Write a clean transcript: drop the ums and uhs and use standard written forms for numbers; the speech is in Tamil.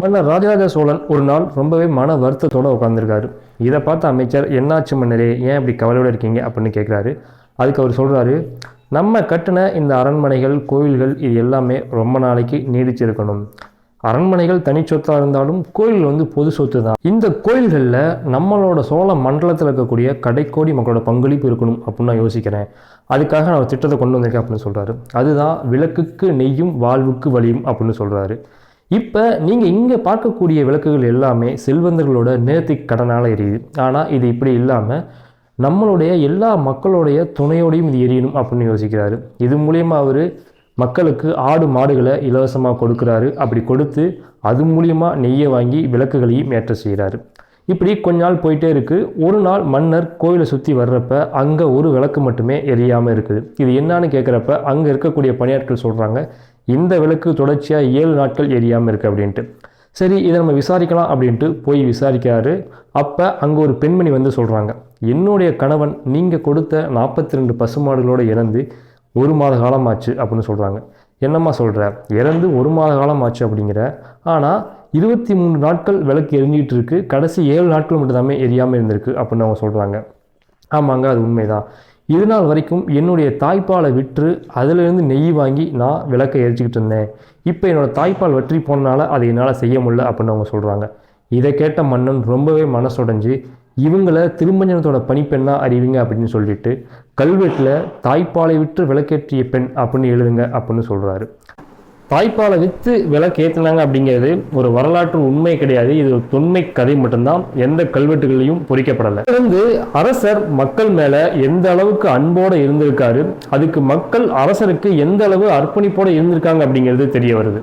மன்னர் ராஜராஜ சோழன் ஒரு நாள் ரொம்பவே மன வருத்தத்தோட உட்காந்துருக்காரு. இதை பார்த்த அமைச்சர், என்னாச்சு மன்னரே, ஏன் இப்படி கவலையோடு இருக்கீங்க அப்படின்னு கேட்குறாரு. அதுக்கு அவர் சொல்கிறாரு, நம்ம கட்டின இந்த அரண்மனைகள், கோயில்கள் இது எல்லாமே ரொம்ப நாளைக்கு நீடிச்சிருக்கணும். அரண்மனைகள் தனி சொத்தாக இருந்தாலும் கோயில் பொது சொத்து தான். இந்த கோயில்களில் நம்மளோட சோழ மண்டலத்தில் இருக்கக்கூடிய கடைக்கோடி மக்களோட பங்களிப்பு இருக்கணும் அப்படின்னு நான் யோசிக்கிறேன். அதுக்காக நான் ஒரு திட்டத்தை கொண்டு வந்திருக்கேன் அப்படின்னு சொல்கிறாரு. அதுதான் விளக்குக்கு நெய்யும் வாழ்வுக்கு வழியும் அப்படின்னு சொல்கிறாரு. இப்போ நீங்கள் இங்கே பார்க்கக்கூடிய விளக்குகள் எல்லாமே செல்வந்தர்களோட நேர்த்திக் கடனால் எரியுது. ஆனால் இது இப்படி இல்லாமல் நம்மளுடைய எல்லா மக்களுடைய துணையோடையும் இது எரியணும் அப்படின்னு யோசிக்கிறாரு. இது மூலியமாக அவர் மக்களுக்கு ஆடு மாடுகளை இலவசமாக கொடுக்குறாரு. அப்படி கொடுத்து அது மூலியமாக நெய்யை வாங்கி விளக்குகளையும் ஏற்ற செய்கிறாரு. இப்படி கொஞ்ச நாள் போயிட்டே இருக்குது. ஒரு நாள் மன்னர் கோயிலை சுற்றி வர்றப்ப அங்கே ஒரு விளக்கு மட்டுமே எரியாமல் இருக்குது. இது என்னான்னு கேட்குறப்ப அங்கே இருக்கக்கூடிய பணியாட்கள் சொல்கிறாங்க, இந்த விளக்கு தொடர்ச்சியாக 7 நாட்கள் எரியாமல் இருக்குது அப்படின்ட்டு. சரி, இதை நம்ம விசாரிக்கலாம் அப்படின்ட்டு போய் விசாரிக்கிறாரு. அப்போ அங்கே ஒரு பெண்மணி சொல்கிறாங்க, என்னுடைய கணவன் நீங்கள் கொடுத்த 42 பசுமாடுகளோடு இறந்து 1 மாத காலம் ஆச்சு அப்படின்னு சொல்கிறாங்க. என்னம்மா சொல்கிற, இறந்து 1 மாத காலம் ஆச்சு அப்படிங்கிற, ஆனால் 23 நாட்கள் விளக்கு எரிஞ்சிக்கிட்டு இருக்கு, கடைசி 7 நாட்கள் மட்டும்தாமே எரியாமல் இருந்திருக்கு அப்படின்னு அவங்க சொல்கிறாங்க. ஆமாங்க, அது உண்மைதான். இது நாள் வரைக்கும் என்னுடைய தாய்ப்பாலை விற்று அதிலிருந்து நெய் வாங்கி நான் விளக்கை எரிச்சிக்கிட்டு இருந்தேன். இப்போ என்னோடய தாய்ப்பால் வற்றி போனனால அதை என்னால் செய்ய முடியல அப்படின்னு அவங்க சொல்கிறாங்க. இதை கேட்ட மன்னன் ரொம்பவே மனசுடைஞ்சு, இவங்களை திருமஞ்சனத்தோட பணிப்பெண்ணாக அறிவிங்க அப்படின்னு சொல்லிட்டு கல்வெட்டில் தாய்ப்பாலை விற்று விளக்கேற்றிய பெண் அப்படின்னு எழுதுங்க அப்படின்னு சொல்கிறாரு. தாய்ப்பாலை விற்று விளக்கேற்றினாங்க அப்படிங்கிறது ஒரு வரலாற்று உண்மை கிடையாது. இது ஒரு தொன்மை கதை மட்டும்தான். எந்த கல்வெட்டுகளையும் பொறிக்கப்படலை. அரசர் மக்கள் மேல எந்த அளவுக்கு அன்போடு இருந்திருக்காரு, அதுக்கு மக்கள் அரசருக்கு எந்த அளவு அர்ப்பணிப்போடு இருந்திருக்காங்க அப்படிங்கிறது தெரிய வருது.